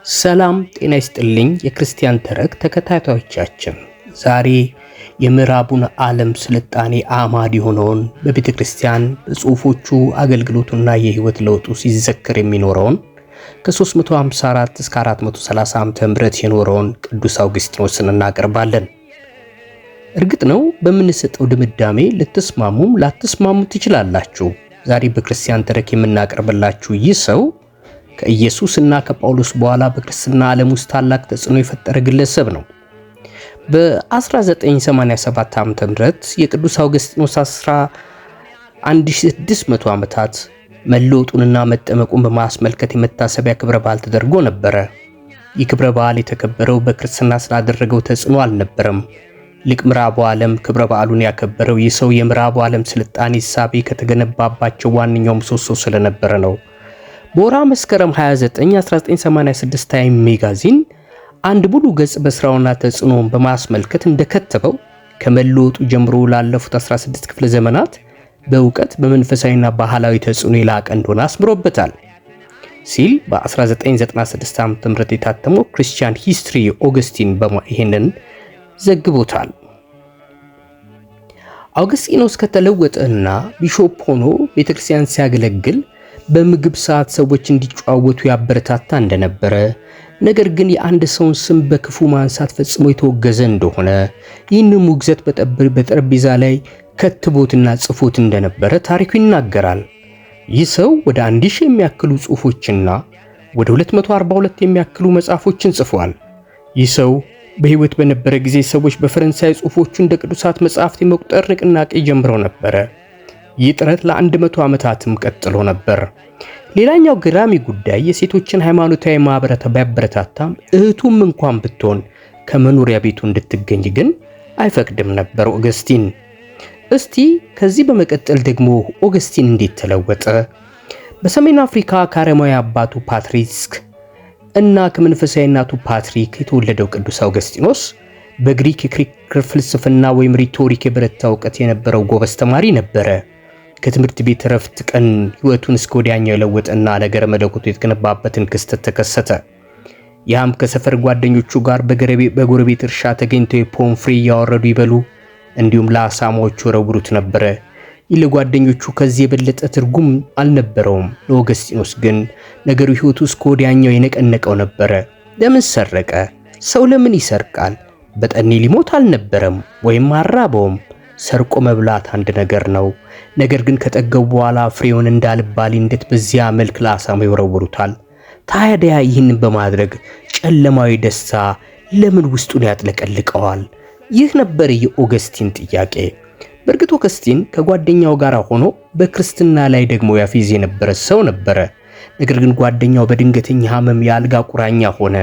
ሰላም ጤና ይስጥልኝ የክርስቲያን ተረክ ተከታታዮቻችን፣ ዛሬ የምዕራቡን ዓለም ስልጣኔ አማድ የሆነውን በቤተ ክርስቲያን በጽሑፎቹ አገልግሎቱና የህይወት ለውጡ ሲዘከር የሚኖረውን ከ354 እስከ 430 ዓመተ ምህረት የኖረውን ቅዱስ አውግስጢኖስን እናቀርባለን። እርግጥ ነው በምንሰጠው ድምዳሜ ልትስማሙም ላትስማሙ ትችላላችሁ። ዛሬ በክርስቲያን ተረክ የምናቀርብላችሁ ይህ ሰው ከኢየሱስና ከጳውሎስ በኋላ በክርስትና ዓለም ውስጥ ታላቅ ተጽዕኖ የፈጠረ ግለሰብ ነው። በ1987 ዓ.ም የቅዱስ አውግስጢኖስ 1600 ዓመታት መለወጡንና መጠመቁን በማስመልከት የመታሰቢያ ክብረ በዓል ተደርጎ ነበረ። ይህ ክብረ በዓል የተከበረው በክርስትና ስላደረገው ተጽዕኖ አልነበረም። ልቅ ምዕራቡ ዓለም ክብረ በዓሉን ያከበረው ይህ ሰው የምዕራቡ ዓለም ስልጣኔ ሳቢ ከተገነባባቸው ዋነኛው ምሰሶ ስለነበረ ነው። በወርሃ መስከረም 29 1986 ታይም ሜጋዚን አንድ ሙሉ ገጽ በስራውና ተጽዕኖውን በማስመልከት እንደከተበው ከመለወጡ ጀምሮ ላለፉት 16 ክፍለ ዘመናት በእውቀት በመንፈሳዊና ባህላዊ ተጽዕኖ የላቀ እንደሆነ አስምሮበታል ሲል በ1996 ዓ.ም የታተመው ክርስቲያን ሂስትሪ ኦገስቲን ይሄንን ዘግቦታል። አውግስጢኖስ ከተለወጠና ቢሾፕ ሆኖ ቤተክርስቲያን ሲያገለግል በምግብ ሰዓት ሰዎች እንዲጨዋወቱ ያበረታታ እንደነበረ፣ ነገር ግን የአንድ ሰውን ስም በክፉ ማንሳት ፈጽሞ የተወገዘ እንደሆነ፣ ይህንን ውግዘት በጠረጴዛ ላይ ከትቦትና ጽፎት እንደነበረ ታሪኩ ይናገራል። ይህ ሰው ወደ 1000 የሚያክሉ ጽሑፎችና ወደ 242 የሚያክሉ መጽሐፎችን ጽፏል። ይህ ሰው በሕይወት በነበረ ጊዜ ሰዎች በፈረንሳይ ጽሑፎቹ እንደ ቅዱሳት መጽሐፍት የመቁጠር ንቅናቄ ጀምረው ነበረ። ይህ ጥረት ለ100 ዓመታትም ቀጥሎ ነበር። ሌላኛው ገራሚ ጉዳይ የሴቶችን ሃይማኖታዊ ማህበረታ ቢያበረታታም እህቱም እንኳን ብትሆን ከመኖሪያ ቤቱ እንድትገኝ ግን አይፈቅድም ነበር ኦገስቲን። እስቲ ከዚህ በመቀጠል ደግሞ ኦገስቲን እንዴት ተለወጠ? በሰሜን አፍሪካ ከአረማዊ አባቱ ፓትሪስክ እና ከመንፈሳዊ እናቱ ፓትሪክ የተወለደው ቅዱስ አውግስጢኖስ በግሪክ የክርክር ፍልስፍና ወይም ሪቶሪክ የበረታ እውቀት የነበረው ጎበዝ ተማሪ ነበረ። ከትምህርት ቤት ረፍት ቀን ህይወቱን እስከ ወዲያኛው የለወጠና ነገረ መለኮቱ የተገነባበትን ክስተት ተከሰተ። ያም ከሰፈር ጓደኞቹ ጋር በጎረቤት እርሻ ተገኝተው የፖም ፍሬ እያወረዱ ይበሉ እንዲሁም ለአሳማዎቹ ወረውሩት ነበረ። ይህ ለጓደኞቹ ከዚህ የበለጠ ትርጉም አልነበረውም። ለኦገስጢኖስ ግን ነገሩ ህይወቱ እስከ ወዲያኛው የነቀነቀው ነበረ። ለምን ሰረቀ? ሰው ለምን ይሰርቃል? በጠኔ ሊሞት አልነበረም ወይም አራበውም። ሰርቆ መብላት አንድ ነገር ነው። ነገር ግን ከጠገቡ በኋላ ፍሬውን እንዳልባሊ እንዴት በዚያ መልክ ለአሳማ ይወረውሩታል? ታዲያ ይህን በማድረግ ጨለማዊ ደስታ ለምን ውስጡን ያጥለቀልቀዋል? ይህ ነበር የኦገስቲን ጥያቄ። በእርግጥ ኦገስቲን ከጓደኛው ጋር ሆኖ በክርስትና ላይ ደግሞ ያፌዝ የነበረ ሰው ነበረ። ነገር ግን ጓደኛው በድንገተኛ ህመም የአልጋ ቁራኛ ሆነ።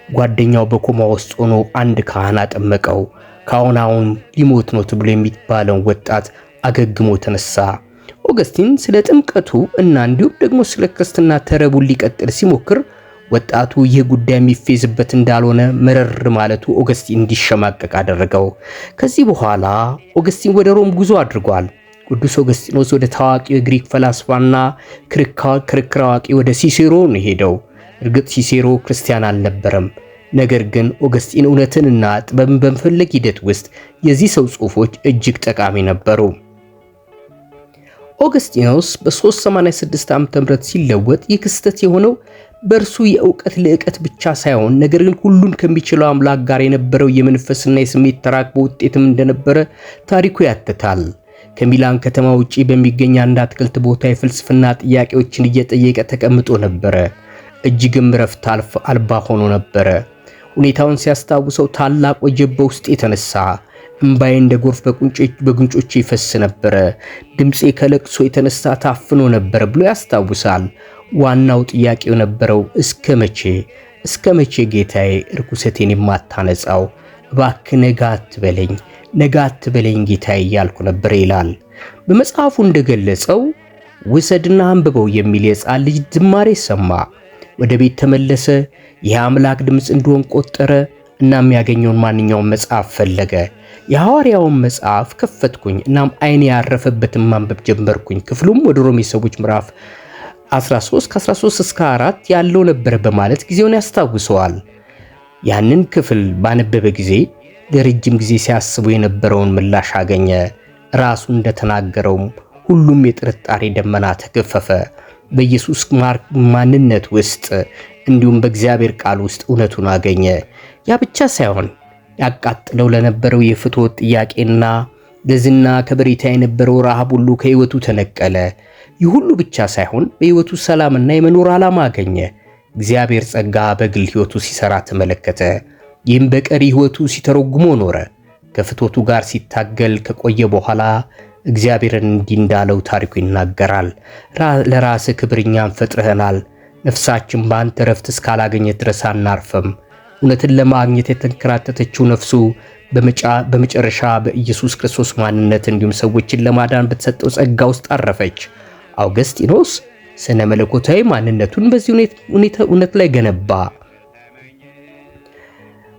ጓደኛው በኮማ ውስጥ ሆኖ አንድ ካህን አጠመቀው። ካሁን ሊሞት ነው ተብሎ የሚባለው ወጣት አገግሞ ተነሳ። ኦገስቲን ስለ ጥምቀቱ እና እንዲሁም ደግሞ ስለ ክርስትና ተረቡን ሊቀጥል ሲሞክር ወጣቱ ይህ ጉዳይ የሚፌዝበት እንዳልሆነ መረር ማለቱ ኦገስቲን እንዲሸማቀቅ አደረገው። ከዚህ በኋላ ኦገስቲን ወደ ሮም ጉዞ አድርጓል። ቅዱስ ኦገስጢኖስ ወደ ታዋቂው የግሪክ ፈላስፋና ክርክር አዋቂ ወደ ሲሴሮ ነው ሄደው። እርግጥ ሲሴሮ ክርስቲያን አልነበረም። ነገር ግን ኦገስቲን እውነትንና ጥበብን በመፈለግ ሂደት ውስጥ የዚህ ሰው ጽሑፎች እጅግ ጠቃሚ ነበሩ። ኦገስጢኖስ በ386 ዓ.ም ሲለወጥ ይህ ክስተት የሆነው በእርሱ የእውቀት ልዕቀት ብቻ ሳይሆን ነገር ግን ሁሉን ከሚችለው አምላክ ጋር የነበረው የመንፈስና የስሜት ተራክቦ ውጤትም እንደነበረ ታሪኩ ያትታል። ከሚላን ከተማ ውጪ በሚገኝ አንድ አትክልት ቦታ የፍልስፍና ጥያቄዎችን እየጠየቀ ተቀምጦ ነበረ። እጅግም ረፍት አልባ ሆኖ ነበረ። ሁኔታውን ሲያስታውሰው ታላቅ ወጀብ በውስጥ የተነሳ እምባዬ እንደ ጎርፍ በጉንጮቼ ይፈስ ነበረ። ድምፄ ከለቅሶ የተነሳ ታፍኖ ነበረ ብሎ ያስታውሳል። ዋናው ጥያቄው ነበረው እስከ መቼ ጌታዬ እርኩሰቴን የማታነጻው? እባክህ ነጋ አትበለኝ ጌታዬ እያልኩ ነበር ይላል። በመጽሐፉ እንደገለጸው ውሰድና አንብበው የሚል የሕፃን ልጅ ዝማሬ ሰማ። ወደ ቤት ተመለሰ። የአምላክ ድምፅ እንደሆን ቆጠረ እና የሚያገኘውን ማንኛውም መጽሐፍ ፈለገ። የሐዋርያውን መጽሐፍ ከፈትኩኝ እናም አይኔ ያረፈበትን ማንበብ ጀመርኩኝ። ክፍሉም ወደ ሮሜ ሰዎች ምዕራፍ 13 ከ13 እስከ 4 ያለው ነበር በማለት ጊዜውን ያስታውሰዋል። ያንን ክፍል ባነበበ ጊዜ ለረጅም ጊዜ ሲያስቡ የነበረውን ምላሽ አገኘ። ራሱ እንደተናገረውም ሁሉም የጥርጣሬ ደመና ተገፈፈ። በኢየሱስ ማንነት ውስጥ እንዲሁም በእግዚአብሔር ቃል ውስጥ እውነቱን አገኘ። ያ ብቻ ሳይሆን ያቃጥለው ለነበረው የፍትወት ጥያቄና ለዝና ከበሬታ የነበረው ረሃብ ሁሉ ከሕይወቱ ተነቀለ። ይህ ሁሉ ብቻ ሳይሆን በሕይወቱ ሰላምና የመኖር ዓላማ አገኘ። እግዚአብሔር ጸጋ በግል ሕይወቱ ሲሰራ ተመለከተ። ይህም በቀሪ ሕይወቱ ሲተረጉሞ ኖረ። ከፍትወቱ ጋር ሲታገል ከቆየ በኋላ እግዚአብሔርን እንዲህ እንዳለው ታሪኩ ይናገራል። ለራስህ ክብር እኛን ፈጥረህናል። ነፍሳችን በአንተ ረፍት እስካላገኘ ድረስ አናርፍም። እውነትን ለማግኘት የተንከራተተችው ነፍሱ በመጨረሻ በኢየሱስ ክርስቶስ ማንነት እንዲሁም ሰዎችን ለማዳን በተሰጠው ጸጋ ውስጥ አረፈች። አውገስጢኖስ ስነ መለኮታዊ ማንነቱን በዚህ እውነት ላይ ገነባ።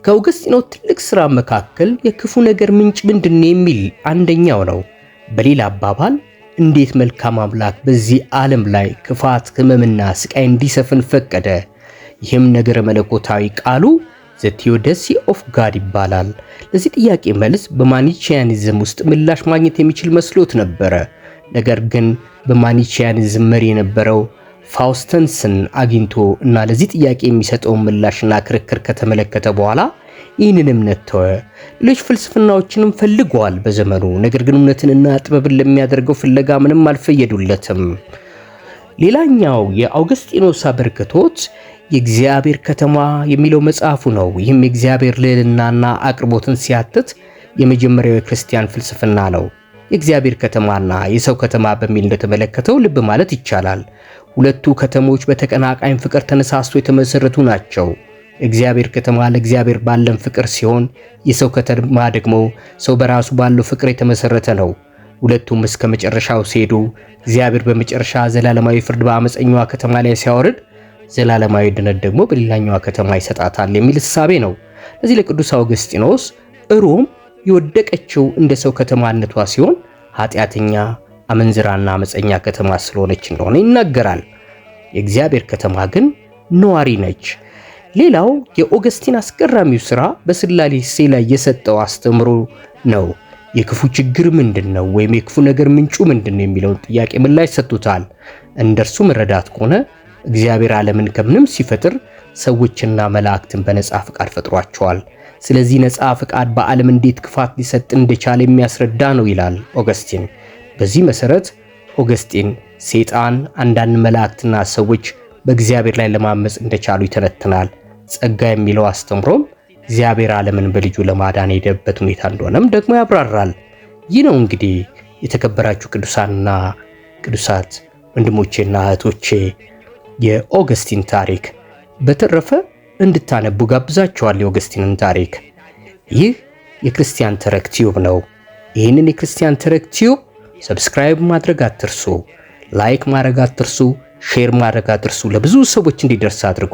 ከአውገስጢኖስ ትልቅ ሥራ መካከል የክፉ ነገር ምንጭ ምንድነው የሚል አንደኛው ነው። በሌላ አባባል እንዴት መልካም አምላክ በዚህ ዓለም ላይ ክፋት፣ ሕመምና ስቃይ እንዲሰፍን ፈቀደ? ይህም ነገረ መለኮታዊ ቃሉ ዘ ቴዎዶሲ ኦፍ ጋድ ይባላል። ለዚህ ጥያቄ መልስ በማኒቺያኒዝም ውስጥ ምላሽ ማግኘት የሚችል መስሎት ነበረ። ነገር ግን በማኒቺያኒዝም መሪ የነበረው ፋውስተንስን አግኝቶ እና ለዚህ ጥያቄ የሚሰጠውን ምላሽና ክርክር ከተመለከተ በኋላ ይህንን እምነት ተወ። ሌሎች ፍልስፍናዎችንም ፈልገዋል በዘመኑ። ነገር ግን እውነትንና ጥበብን ለሚያደርገው ፍለጋ ምንም አልፈየዱለትም። ሌላኛው የአውገስጢኖስ አበርክቶት የእግዚአብሔር ከተማ የሚለው መጽሐፉ ነው። ይህም የእግዚአብሔር ልዕልናና አቅርቦትን ሲያትት የመጀመሪያው የክርስቲያን ፍልስፍና ነው። የእግዚአብሔር ከተማና የሰው ከተማ በሚል እንደተመለከተው ልብ ማለት ይቻላል። ሁለቱ ከተሞች በተቀናቃኝ ፍቅር ተነሳስቶ የተመሰረቱ ናቸው። የእግዚአብሔር ከተማ ለእግዚአብሔር ባለን ፍቅር ሲሆን፣ የሰው ከተማ ደግሞ ሰው በራሱ ባለው ፍቅር የተመሰረተ ነው። ሁለቱም እስከ መጨረሻው ሲሄዱ እግዚአብሔር በመጨረሻ ዘላለማዊ ፍርድ በአመፀኛዋ ከተማ ላይ ሲያወርድ ዘላለማዊ ድነት ደግሞ በሌላኛዋ ከተማ ይሰጣታል የሚል እሳቤ ነው። ለዚህ ለቅዱስ አውገስጢኖስ ሮም የወደቀችው እንደ ሰው ከተማነቷ ሲሆን ኃጢአተኛ፣ አመንዝራና አመፀኛ ከተማ ስለሆነች እንደሆነ ይናገራል። የእግዚአብሔር ከተማ ግን ነዋሪ ነች። ሌላው የኦገስቲን አስገራሚው ሥራ በስላሴ ላይ የሰጠው አስተምሮ ነው። የክፉ ችግር ምንድነው ወይም የክፉ ነገር ምንጩ ምንድነው የሚለውን ጥያቄ ምላሽ ሰጥቶታል። እንደርሱ መረዳት ከሆነ እግዚአብሔር ዓለምን ከምንም ሲፈጥር ሰዎችና መላእክትን በነጻ ፍቃድ ፈጥሯቸዋል። ስለዚህ ነጻ ፍቃድ በዓለም እንዴት ክፋት ሊሰጥ እንደቻለ የሚያስረዳ ነው ይላል ኦገስቲን። በዚህ መሰረት ኦገስቲን ሰይጣን፣ አንዳንድ መላእክትና ሰዎች በእግዚአብሔር ላይ ለማመጽ እንደቻሉ ይተነትናል። ጸጋ የሚለው አስተምሮም እግዚአብሔር ዓለምን በልጁ ለማዳን የሄደበት ሁኔታ እንደሆነም ደግሞ ያብራራል። ይህ ነው እንግዲህ የተከበራችሁ ቅዱሳንና ቅዱሳት ወንድሞቼና እህቶቼ የኦገስቲን ታሪክ። በተረፈ እንድታነቡ ጋብዛችኋል የኦገስቲንን ታሪክ። ይህ የክርስቲያን ተረክ ቲዩብ ነው። ይህንን የክርስቲያን ተረክ ቲዩብ ሰብስክራይብ ማድረግ አትርሱ፣ ላይክ ማድረግ አትርሱ፣ ሼር ማድረግ አትርሱ። ለብዙ ሰዎች እንዲደርስ አድርጉ።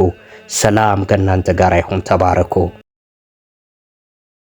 ሰላም ከእናንተ ጋር ይሁን። ተባረኩ።